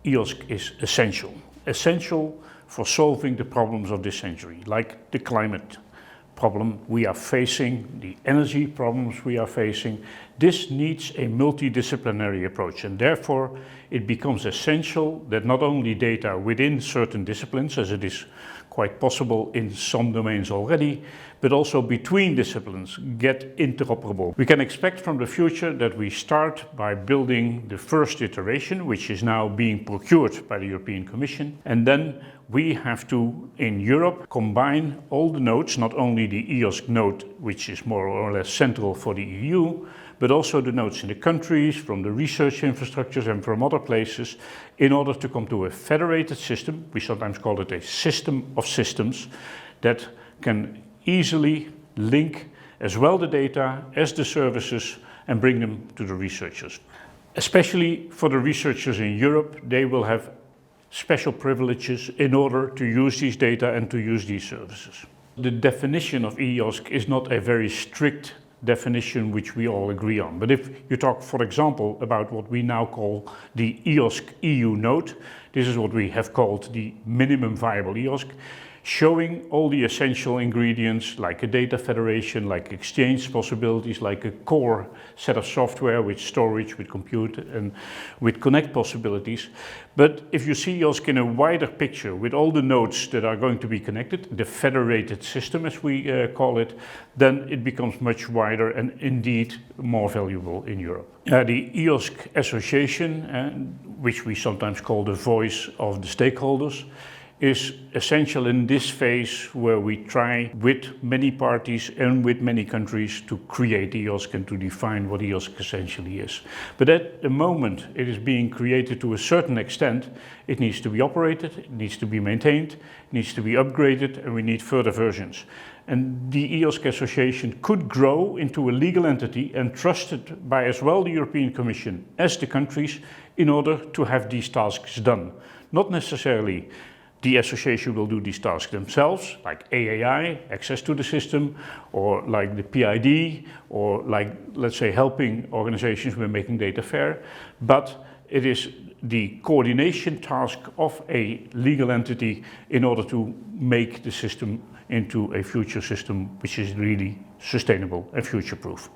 EOSC is essential for solving the problems of this century, like the climate problem we are facing, the energy problems we are facing. This needs a multidisciplinary approach, and therefore it becomes essential that not only data within certain disciplines, as it is quite possible in some domains already, but also between disciplines get interoperable. We can expect from the future that we start by building the first iteration, which is now being procured by the European Commission, and then we have to, in Europe, combine all the nodes, not only the EOSC node, which is more or less central for the EU, but also the nodes in the countries, from the research infrastructures and from other places, in order to come to a federated system. We sometimes call it a system of systems that can easily link as well the data as the services and bring them to the researchers. Especially for the researchers in Europe, they will have special privileges in order to use these data and to use these services. The definition of EOSC is not a very strict definition which we all agree on. But if you talk, for example, about what we now call the EOSC EU node, this is what we have called the minimum viable EOSC, showing all the essential ingredients like a data federation, like exchange possibilities, like a core set of software with storage, with compute and with connect possibilities. But if you see EOSC in a wider picture with all the nodes that are going to be connected, the federated system as we call it, then it becomes much wider and indeed more valuable in Europe. The EOSC Association, which we sometimes call the voice of the stakeholders, is essential in this phase where we try with many parties and with many countries to create EOSC and to define what EOSC essentially is. But at the moment it is being created to a certain extent, it needs to be operated, it needs to be maintained, it needs to be upgraded, and we need further versions. And the EOSC Association could grow into a legal entity and trusted by as well the European Commission as the countries in order to have these tasks done. Not necessarily the association will do these tasks themselves, like AAI, access to the system, or like the PID, or like, let's say, helping organizations with making data fair, but it is the coordination task of a legal entity in order to make the system into a future system which is really sustainable and future-proof.